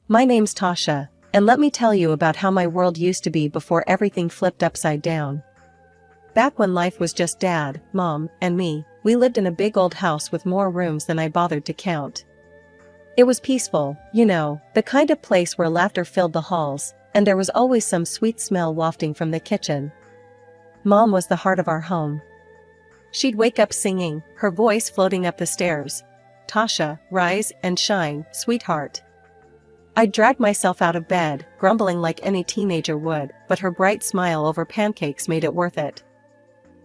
My name's Tasha, and let me tell you about how my world used to be before everything flipped upside down. Back when life was just Dad, Mom, and me, we lived in a big old house with more rooms than I bothered to count. It was peaceful, you know, the kind of place where laughter filled the halls, and there was always some sweet smell wafting from the kitchen. Mom was the heart of our home. She'd wake up singing, her voice floating up the stairs. "Tasha, rise and shine, sweetheart." I'd drag myself out of bed, grumbling like any teenager would, but her bright smile over pancakes made it worth it.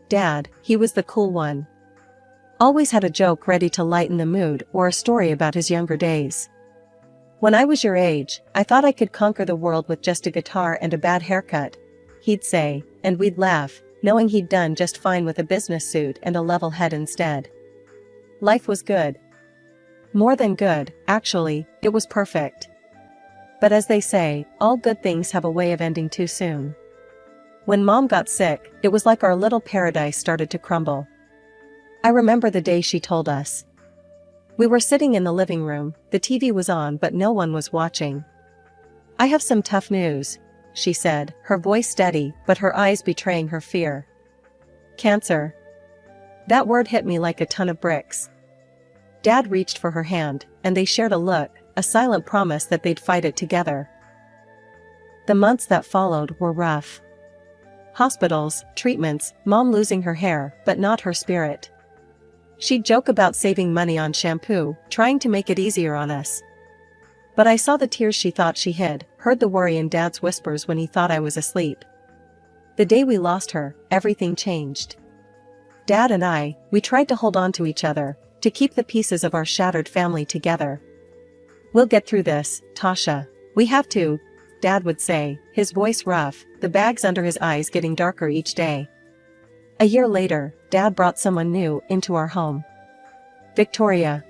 Dad, he was the cool one. Always had a joke ready to lighten the mood or a story about his younger days. "When I was your age, I thought I could conquer the world with just a guitar and a bad haircut," he'd say, and we'd laugh, knowing he'd done just fine with a business suit and a level head instead. Life was good. More than good, actually, it was perfect. But as they say, all good things have a way of ending too soon. When Mom got sick, it was like our little paradise started to crumble. I remember the day she told us. We were sitting in the living room, the TV was on but no one was watching. "I have some tough news," she said, her voice steady but her eyes betraying her fear. "Cancer." That word hit me like a ton of bricks. Dad reached for her hand, and they shared a look, a silent promise that they'd fight it together. The months that followed were rough. Hospitals, treatments, Mom losing her hair, but not her spirit. She'd joke about saving money on shampoo, trying to make it easier on us. But I saw the tears she thought she hid, heard the worry in Dad's whispers when he thought I was asleep. The day we lost her, everything changed. Dad and I, we tried to hold on to each other, to keep the pieces of our shattered family together. "We'll get through this, Tasha. We have to," Dad would say, his voice rough, the bags under his eyes getting darker each day. A year later, Dad brought someone new into our home. Victoria.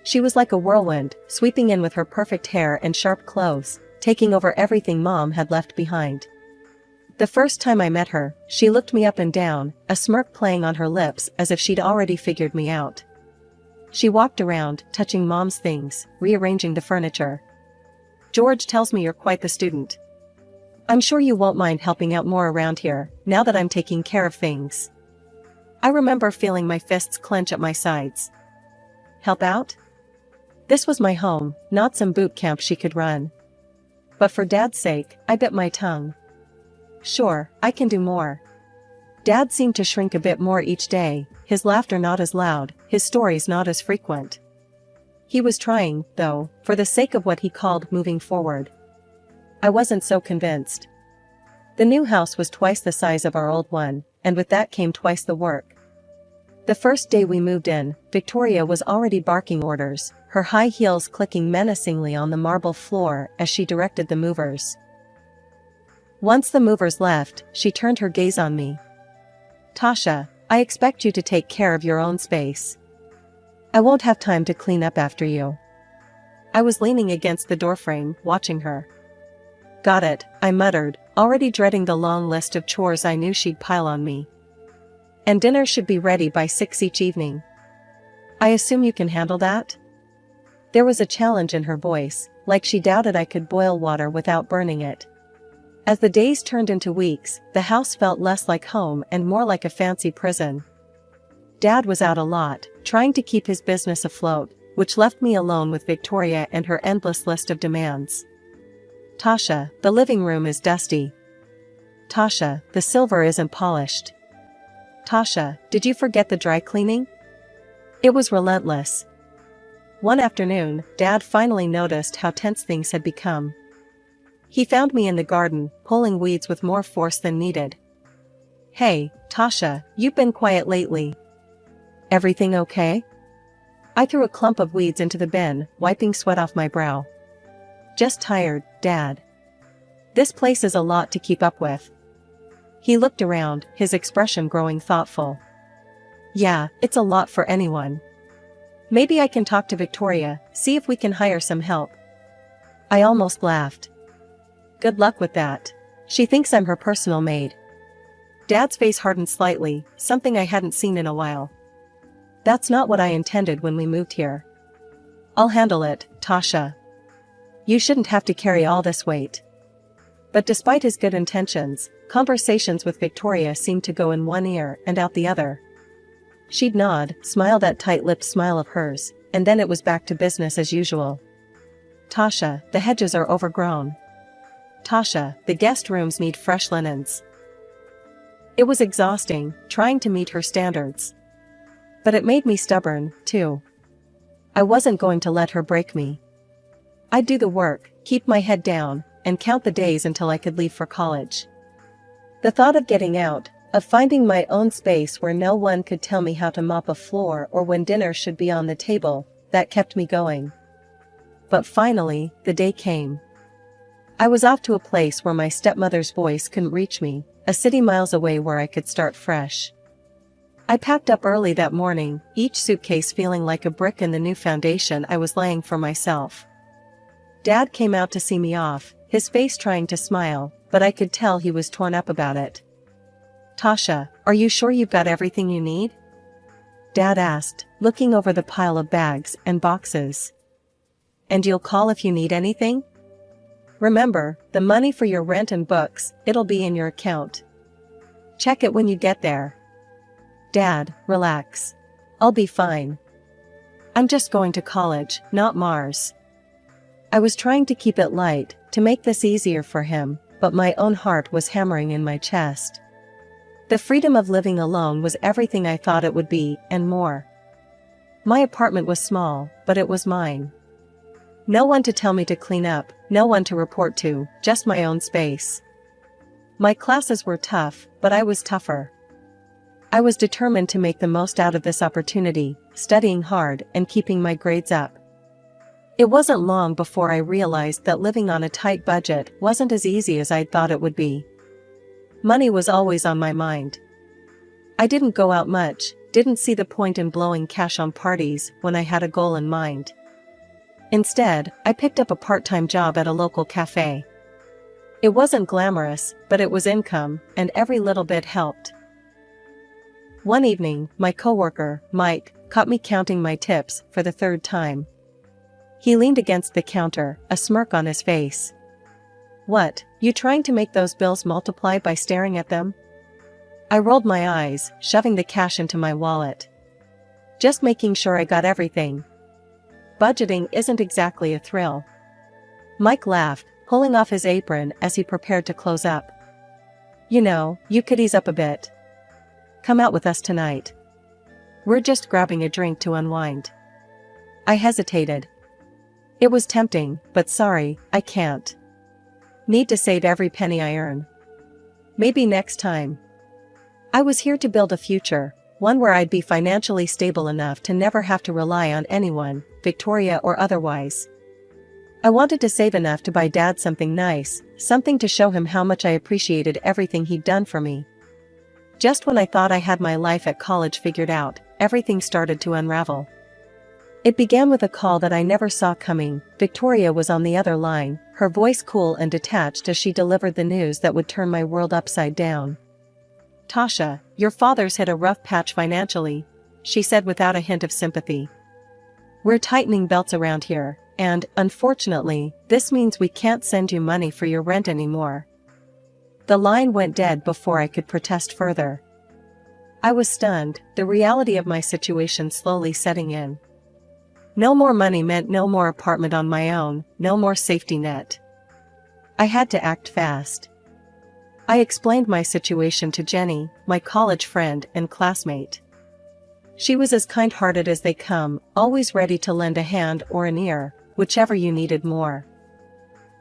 She was like a whirlwind, sweeping in with her perfect hair and sharp clothes, taking over everything Mom had left behind. The first time I met her, she looked me up and down, a smirk playing on her lips as if she'd already figured me out. She walked around, touching Mom's things, rearranging the furniture. "George tells me you're quite the student. I'm sure you won't mind helping out more around here, now that I'm taking care of things." I remember feeling my fists clench at my sides. Help out? This was my home, not some boot camp she could run. But for Dad's sake, I bit my tongue. "Sure, I can do more." Dad seemed to shrink a bit more each day, his laughter not as loud, his stories not as frequent. He was trying, though, for the sake of what he called moving forward. I wasn't so convinced. The new house was twice the size of our old one, and with that came twice the work. The first day we moved in, Victoria was already barking orders, her high heels clicking menacingly on the marble floor as she directed the movers. Once the movers left, she turned her gaze on me. "Tasha, I expect you to take care of your own space. I won't have time to clean up after you." I was leaning against the doorframe, watching her. "Got it," I muttered, already dreading the long list of chores I knew she'd pile on me. "And dinner should be ready by 6 each evening. I assume you can handle that?" There was a challenge in her voice, like she doubted I could boil water without burning it. As the days turned into weeks, the house felt less like home and more like a fancy prison. Dad was out a lot, trying to keep his business afloat, which left me alone with Victoria and her endless list of demands. "Tasha, the living room is dusty." "Tasha, the silver isn't polished." "Tasha, did you forget the dry cleaning?" It was relentless. One afternoon, Dad finally noticed how tense things had become. He found me in the garden, pulling weeds with more force than needed. "Hey, Tasha, you've been quiet lately. Everything okay?" I threw a clump of weeds into the bin, wiping sweat off my brow. "Just tired, Dad. This place is a lot to keep up with." He looked around, his expression growing thoughtful. "Yeah, it's a lot for anyone. Maybe I can talk to Victoria, see if we can hire some help." I almost laughed. "Good luck with that. She thinks I'm her personal maid." Dad's face hardened slightly, something I hadn't seen in a while. "That's not what I intended when we moved here." "I'll handle it, Tasha." You shouldn't have to carry all this weight. But despite his good intentions, conversations with Victoria seemed to go in one ear and out the other. She'd nod, smile that tight-lipped smile of hers, and then it was back to business as usual. Tasha, the hedges are overgrown. Tasha, the guest rooms need fresh linens. It was exhausting, trying to meet her standards. But it made me stubborn, too. I wasn't going to let her break me. I'd do the work, keep my head down, and count the days until I could leave for college. The thought of getting out, of finding my own space where no one could tell me how to mop a floor or when dinner should be on the table, that kept me going. But finally, the day came. I was off to a place where my stepmother's voice couldn't reach me, a city miles away where I could start fresh. I packed up early that morning, each suitcase feeling like a brick in the new foundation I was laying for myself. Dad came out to see me off, his face trying to smile, but I could tell he was torn up about it. Tasha, are you sure you've got everything you need? Dad asked, looking over the pile of bags and boxes. And you'll call if you need anything? Remember, the money for your rent and books, it'll be in your account. Check it when you get there. Dad, relax. I'll be fine. I'm just going to college, not Mars. I was trying to keep it light, to make this easier for him, but my own heart was hammering in my chest. The freedom of living alone was everything I thought it would be, and more. My apartment was small, but it was mine. No one to tell me to clean up, no one to report to, just my own space. My classes were tough, but I was tougher. I was determined to make the most out of this opportunity, studying hard and keeping my grades up. It wasn't long before I realized that living on a tight budget wasn't as easy as I'd thought it would be. Money was always on my mind. I didn't go out much, didn't see the point in blowing cash on parties when I had a goal in mind. Instead, I picked up a part-time job at a local cafe. It wasn't glamorous, but it was income, and every little bit helped. One evening, my coworker, Mike, caught me counting my tips for the third time. He leaned against the counter, a smirk on his face. What, you trying to make those bills multiply by staring at them? I rolled my eyes, shoving the cash into my wallet. Just making sure I got everything. Budgeting isn't exactly a thrill. Mike laughed, pulling off his apron as he prepared to close up. You know, you could ease up a bit. Come out with us tonight. We're just grabbing a drink to unwind. I hesitated. It was tempting, but sorry, I can't. Need to save every penny I earn. Maybe next time. I was here to build a future, one where I'd be financially stable enough to never have to rely on anyone, Victoria or otherwise. I wanted to save enough to buy Dad something nice, something to show him how much I appreciated everything he'd done for me. Just when I thought I had my life at college figured out, everything started to unravel. It began with a call that I never saw coming. Victoria was on the other line, her voice cool and detached as she delivered the news that would turn my world upside down. Tasha, your father's hit a rough patch financially, she said without a hint of sympathy. We're tightening belts around here, and, unfortunately, this means we can't send you money for your rent anymore. The line went dead before I could protest further. I was stunned, the reality of my situation slowly setting in. No more money meant no more apartment on my own, no more safety net. I had to act fast. I explained my situation to Jenny, my college friend and classmate. She was as kind-hearted as they come, always ready to lend a hand or an ear, whichever you needed more.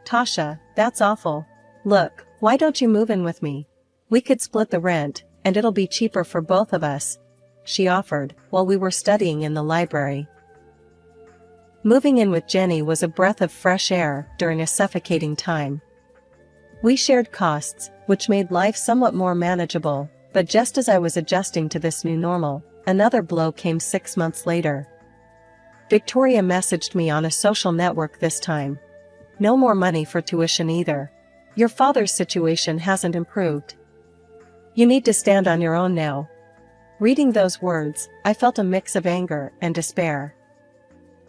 Tasha, that's awful. Look, why don't you move in with me? We could split the rent, and it'll be cheaper for both of us, she offered, while we were studying in the library. Moving in with Jenny was a breath of fresh air during a suffocating time. We shared costs, which made life somewhat more manageable, but just as I was adjusting to this new normal, another blow came 6 months later. Victoria messaged me on a social network this time. No more money for tuition either. Your father's situation hasn't improved. You need to stand on your own now. Reading those words, I felt a mix of anger and despair.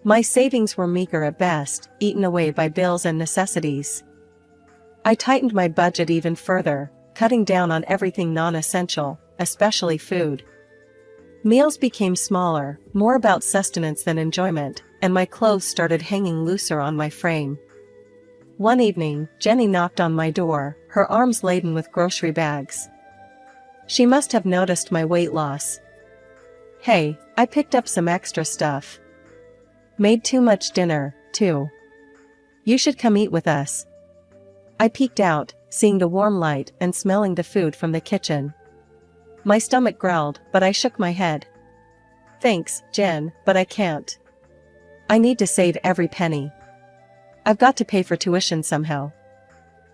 My savings were meager at best, eaten away by bills and necessities. I tightened my budget even further, cutting down on everything non-essential, especially food. Meals became smaller, more about sustenance than enjoyment, and my clothes started hanging looser on my frame. One evening, Jenny knocked on my door, her arms laden with grocery bags. She must have noticed my weight loss. "Hey, I picked up some extra stuff. Made too much dinner, too. You should come eat with us." I peeked out, seeing the warm light and smelling the food from the kitchen. My stomach growled, but I shook my head. "Thanks, Jen, but I can't. I need to save every penny. I've got to pay for tuition somehow."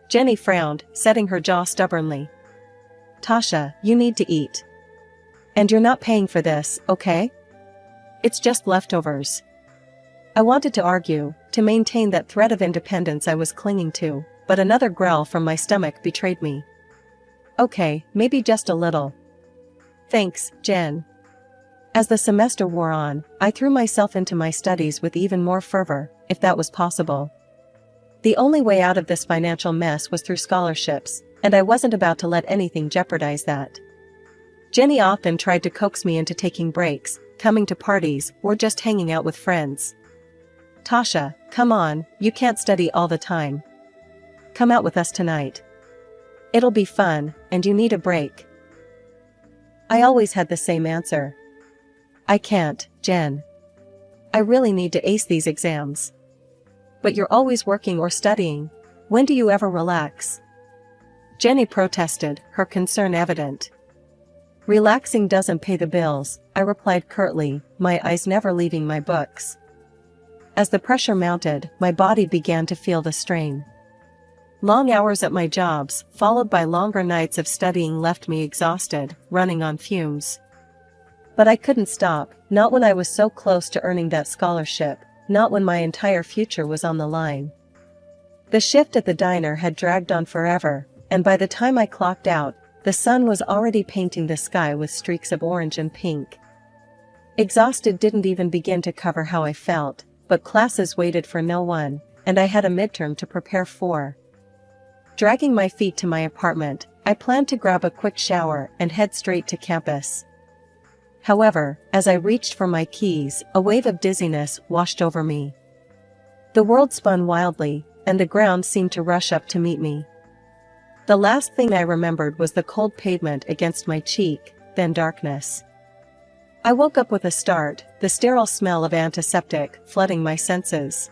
Jenny frowned, setting her jaw stubbornly. "Tasha, you need to eat. And you're not paying for this, okay? It's just leftovers." I wanted to argue, to maintain that thread of independence I was clinging to, but another growl from my stomach betrayed me. "Okay, maybe just a little. Thanks, Jen." As the semester wore on, I threw myself into my studies with even more fervor, if that was possible. The only way out of this financial mess was through scholarships, and I wasn't about to let anything jeopardize that. Jenny often tried to coax me into taking breaks, coming to parties, or just hanging out with friends. "Tasha, come on, you can't study all the time. Come out with us tonight. It'll be fun, and you need a break." I always had the same answer. "I can't, Jen. I really need to ace these exams." "But you're always working or studying. When do you ever relax?" Jenny protested, her concern evident. "Relaxing doesn't pay the bills," I replied curtly, my eyes never leaving my books. As the pressure mounted, my body began to feel the strain. Long hours at my jobs, followed by longer nights of studying, left me exhausted, running on fumes. But I couldn't stop, not when I was so close to earning that scholarship, not when my entire future was on the line. The shift at the diner had dragged on forever, and by the time I clocked out, the sun was already painting the sky with streaks of orange and pink. Exhausted didn't even begin to cover how I felt, but classes waited for no one, and I had a midterm to prepare for. Dragging my feet to my apartment, I planned to grab a quick shower and head straight to campus. However, as I reached for my keys, a wave of dizziness washed over me. The world spun wildly, and the ground seemed to rush up to meet me. The last thing I remembered was the cold pavement against my cheek, then darkness. I woke up with a start, the sterile smell of antiseptic flooding my senses.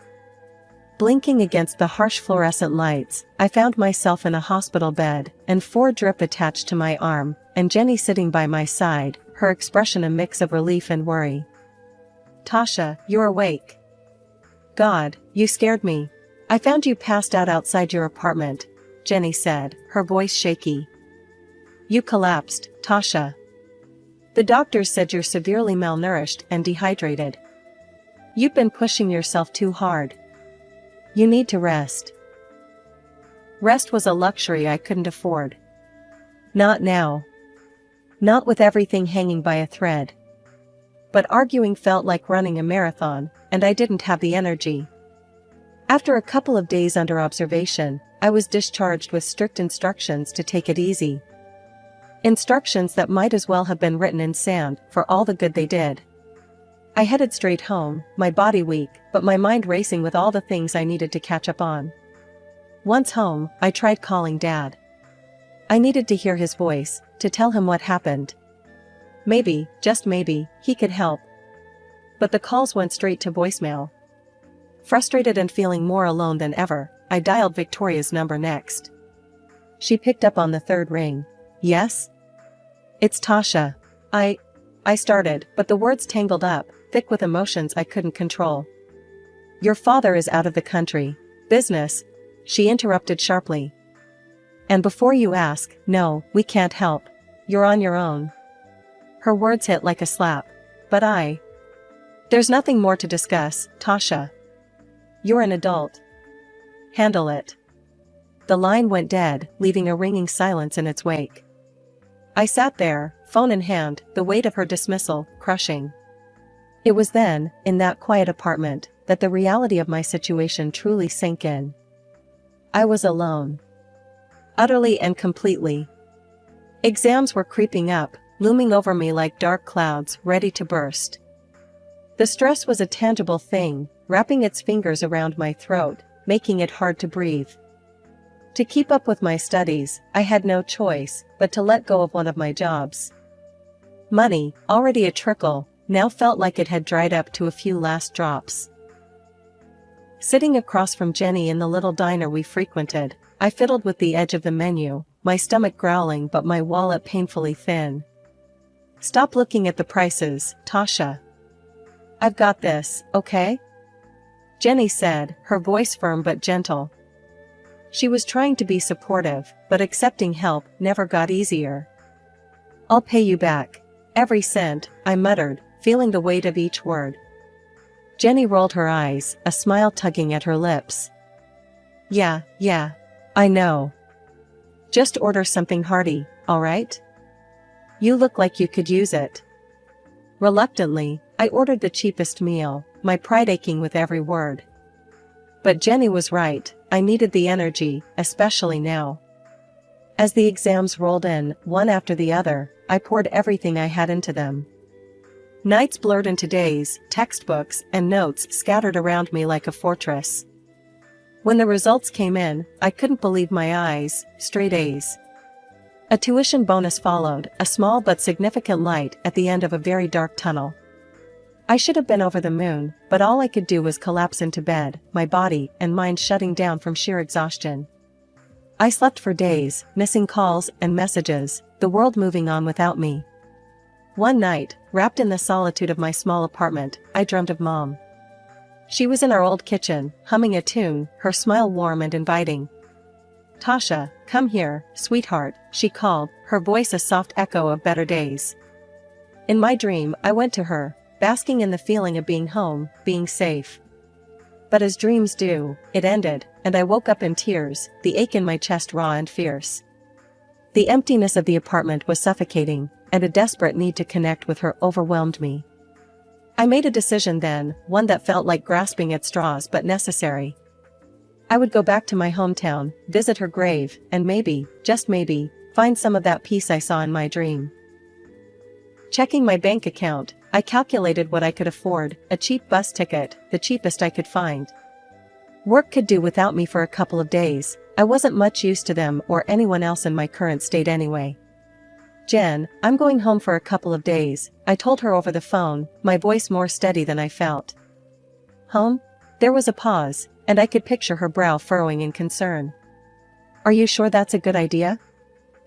Blinking against the harsh fluorescent lights, I found myself in a hospital bed, and 4 drip attached to my arm, and Jenny sitting by my side, her expression a mix of relief and worry. "Tasha, you're awake. God, you scared me. I found you passed out outside your apartment," Jenny said, her voice shaky. "You collapsed, Tasha. The doctors said you're severely malnourished and dehydrated. You've been pushing yourself too hard. You need to rest." Rest was a luxury I couldn't afford. Not now. Not with everything hanging by a thread. But arguing felt like running a marathon, and I didn't have the energy. After a couple of days under observation, I was discharged with strict instructions to take it easy. Instructions that might as well have been written in sand, for all the good they did. I headed straight home, my body weak, but my mind racing with all the things I needed to catch up on. Once home, I tried calling Dad. I needed to hear his voice, to tell him what happened. Maybe, just maybe, he could help. But the calls went straight to voicemail. Frustrated and feeling more alone than ever, I dialed Victoria's number next. She picked up on the 3rd ring. "Yes? It's Tasha. I started, but the words tangled up, thick with emotions I couldn't control. "Your father is out of the country. Business," she interrupted sharply. "And before you ask, no, we can't help. You're on your own." Her words hit like a slap. But "There's nothing more to discuss, Tasha. You're an adult. Handle it." The line went dead, leaving a ringing silence in its wake. I sat there, phone in hand, the weight of her dismissal crushing. It was then, in that quiet apartment, that the reality of my situation truly sank in. I was alone. Utterly and completely. Exams were creeping up, looming over me like dark clouds ready to burst. The stress was a tangible thing, wrapping its fingers around my throat, making it hard to breathe. To keep up with my studies, I had no choice but to let go of one of my jobs. Money, already a trickle, now felt like it had dried up to a few last drops. Sitting across from Jenny in the little diner we frequented, I fiddled with the edge of the menu, my stomach growling but my wallet painfully thin. "Stop looking at the prices, Tasha. I've got this, okay?" Jenny said, her voice firm but gentle. She was trying to be supportive, but accepting help never got easier. "I'll pay you back. Every cent," I muttered, feeling the weight of each word. Jenny rolled her eyes, a smile tugging at her lips. Yeah, I know. Just order something hearty, all right? You look like you could use it." Reluctantly, I ordered the cheapest meal, my pride aching with every word. But Jenny was right, I needed the energy, especially now. As the exams rolled in, one after the other, I poured everything I had into them. Nights blurred into days, textbooks and notes scattered around me like a fortress. When the results came in, I couldn't believe my eyes, straight A's. A tuition bonus followed, a small but significant light at the end of a very dark tunnel. I should have been over the moon, but all I could do was collapse into bed, my body and mind shutting down from sheer exhaustion. I slept for days, missing calls and messages, the world moving on without me. One night, wrapped in the solitude of my small apartment, I dreamt of Mom. She was in our old kitchen, humming a tune, her smile warm and inviting. "Tasha, come here, sweetheart," she called, her voice a soft echo of better days. In my dream, I went to her, basking in the feeling of being home, being safe. But as dreams do, it ended, and I woke up in tears, the ache in my chest raw and fierce. The emptiness of the apartment was suffocating, and a desperate need to connect with her overwhelmed me. I made a decision then, one that felt like grasping at straws but necessary. I would go back to my hometown, visit her grave, and maybe, just maybe, find some of that peace I saw in my dream. Checking my bank account, I calculated what I could afford, a cheap bus ticket, the cheapest I could find. Work could do without me for a couple of days, I wasn't much use to them or anyone else in my current state anyway. "Jen, I'm going home for a couple of days," I told her over the phone, my voice more steady than I felt. "Home?" There was a pause, and I could picture her brow furrowing in concern. "Are you sure that's a good idea?"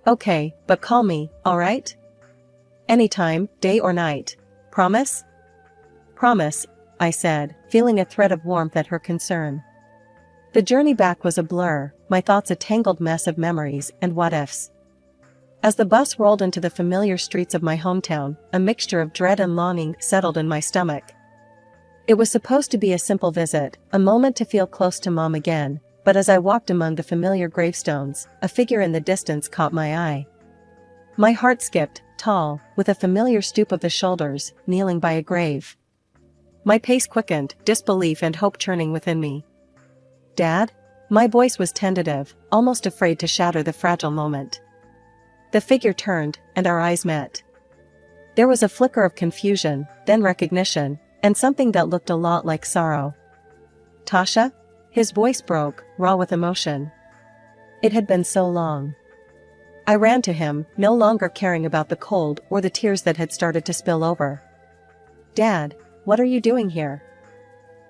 "Okay, but call me, all right?" "Anytime, day or night. Promise?" "Promise," I said, feeling a thread of warmth at her concern. The journey back was a blur, my thoughts a tangled mess of memories and what-ifs. As the bus rolled into the familiar streets of my hometown, a mixture of dread and longing settled in my stomach. It was supposed to be a simple visit, a moment to feel close to Mom again, but as I walked among the familiar gravestones, a figure in the distance caught my eye. My heart skipped, tall, with a familiar stoop of the shoulders, kneeling by a grave. My pace quickened, disbelief and hope churning within me. "Dad?" My voice was tentative, almost afraid to shatter the fragile moment. The figure turned, and our eyes met. There was a flicker of confusion, then recognition, and something that looked a lot like sorrow. "Tasha?" His voice broke, raw with emotion. It had been so long. I ran to him, no longer caring about the cold or the tears that had started to spill over. "Dad, what are you doing here?"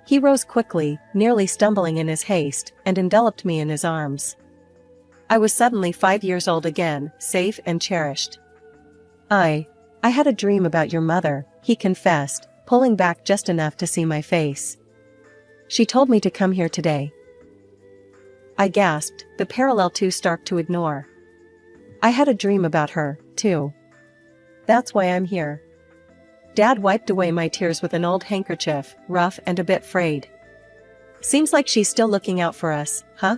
He rose quickly, nearly stumbling in his haste, and enveloped me in his arms. I was suddenly 5 years old again, safe and cherished. I had a dream about your mother," he confessed, pulling back just enough to see my face. "She told me to come here today." I gasped, the parallel too stark to ignore. I had a dream about her, too. "That's why I'm here." Dad wiped away my tears with an old handkerchief, rough and a bit frayed. "Seems like she's still looking out for us, huh?"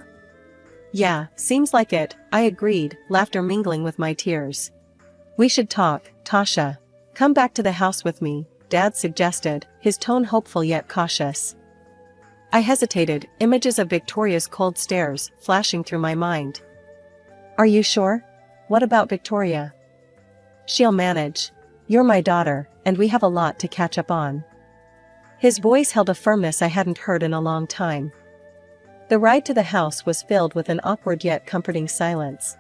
"Yeah, seems like it," I agreed, laughter mingling with my tears. "We should talk, Tasha. Come back to the house with me, Dad suggested, his tone hopeful yet cautious. I hesitated, images of Victoria's cold stares flashing through my mind. Are you sure? What about Victoria? She'll manage. You're my daughter, and we have a lot to catch up on. His voice held a firmness I hadn't heard in a long time. The ride to the house was filled with an awkward yet comforting silence.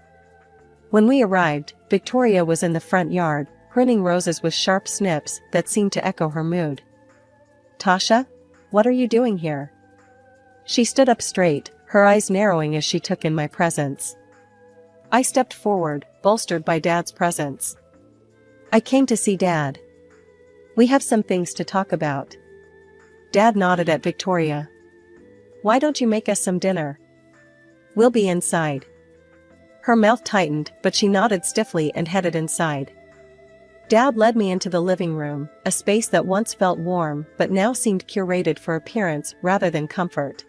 When we arrived, Victoria was in the front yard, pruning roses with sharp snips that seemed to echo her mood. Tasha? What are you doing here? She stood up straight, her eyes narrowing as she took in my presence. I stepped forward, bolstered by Dad's presence. I came to see Dad. We have some things to talk about. Dad nodded at Victoria. Why don't you make us some dinner? We'll be inside. Her mouth tightened, but she nodded stiffly and headed inside. Dad led me into the living room, a space that once felt warm but now seemed curated for appearance rather than comfort.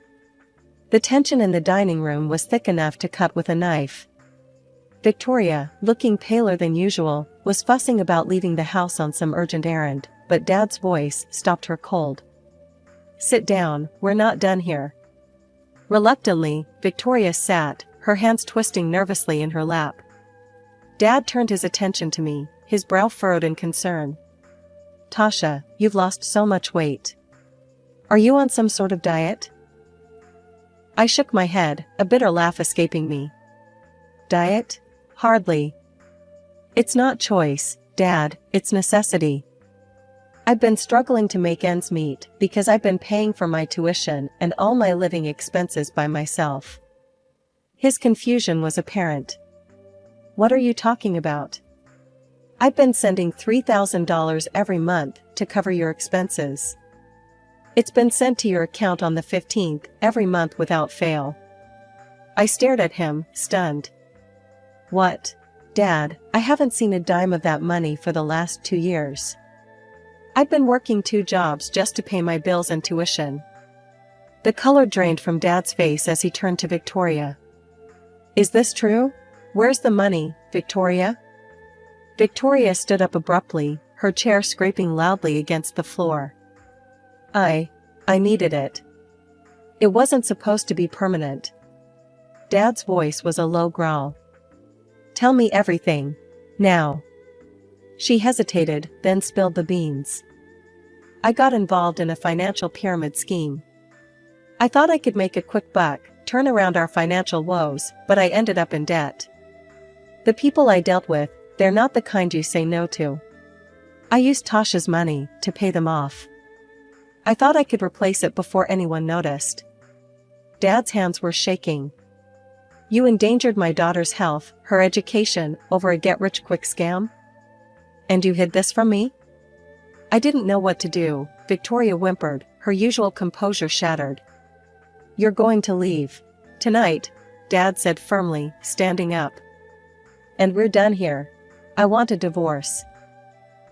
The tension in the dining room was thick enough to cut with a knife. Victoria, looking paler than usual, was fussing about leaving the house on some urgent errand, but Dad's voice stopped her cold. Sit down, we're not done here. Reluctantly, Victoria sat, her hands twisting nervously in her lap. Dad turned his attention to me, his brow furrowed in concern. Tasha, you've lost so much weight. Are you on some sort of diet? I shook my head, a bitter laugh escaping me. Diet? Hardly. It's not choice, Dad, it's necessity. I've been struggling to make ends meet because I've been paying for my tuition and all my living expenses by myself. His confusion was apparent. What are you talking about? I've been sending $3,000 every month to cover your expenses. It's been sent to your account on the 15th every month without fail. I stared at him, stunned. What? Dad, I haven't seen a dime of that money for the last 2 years. I've been working 2 jobs just to pay my bills and tuition. The color drained from Dad's face as he turned to Victoria. Is this true? Where's the money, Victoria? Victoria stood up abruptly, her chair scraping loudly against the floor. I needed it. It wasn't supposed to be permanent. Dad's voice was a low growl. Tell me everything, now. She hesitated, then spilled the beans. I got involved in a financial pyramid scheme. I thought I could make a quick buck, turn around our financial woes, but I ended up in debt. The people I dealt with, they're not the kind you say no to. I used Tasha's money to pay them off. I thought I could replace it before anyone noticed. Dad's hands were shaking. You endangered my daughter's health, her education, over a get-rich-quick scam? And you hid this from me? I didn't know what to do, Victoria whimpered, her usual composure shattered. You're going to leave. Tonight, Dad said firmly, standing up. And we're done here. I want a divorce.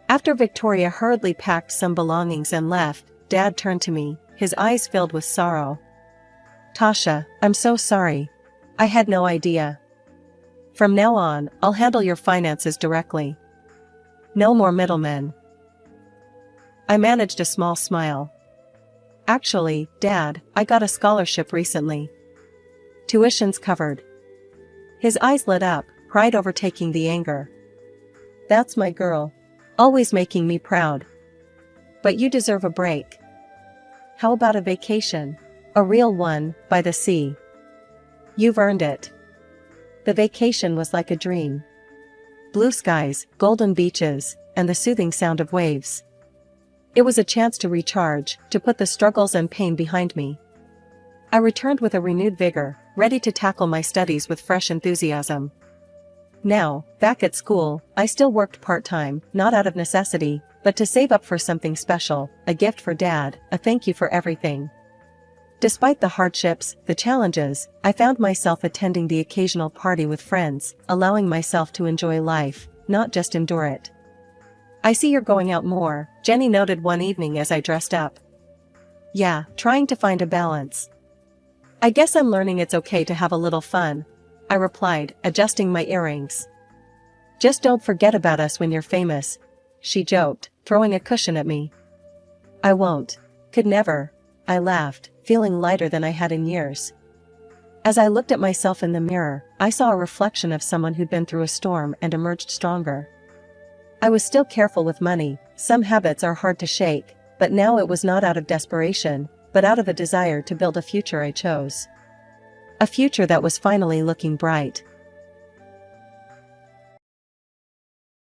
After Victoria hurriedly packed some belongings and left, Dad turned to me, his eyes filled with sorrow. Tasha, I'm so sorry. I had no idea. From now on, I'll handle your finances directly. No more middlemen. I managed a small smile. Actually, Dad, I got a scholarship recently. Tuition's covered. His eyes lit up, pride overtaking the anger. That's my girl. Always making me proud. But you deserve a break. How about a vacation? A real one, by the sea. You've earned it. The vacation was like a dream. Blue skies, golden beaches, and the soothing sound of waves. It was a chance to recharge, to put the struggles and pain behind me. I returned with a renewed vigor, ready to tackle my studies with fresh enthusiasm. Now, back at school, I still worked part-time, not out of necessity, but to save up for something special, a gift for Dad, a thank you for everything. Despite the hardships, the challenges, I found myself attending the occasional party with friends, allowing myself to enjoy life, not just endure it. I see you're going out more, Jenny noted one evening as I dressed up. Yeah, trying to find a balance. I guess I'm learning it's okay to have a little fun, I replied, adjusting my earrings. Just don't forget about us when you're famous, she joked, throwing a cushion at me. I won't. Could never. I laughed, feeling lighter than I had in years. As I looked at myself in the mirror, I saw a reflection of someone who'd been through a storm and emerged stronger. I was still careful with money. Some habits are hard to shake, but now it was not out of desperation, but out of a desire to build a future I chose. A future that was finally looking bright.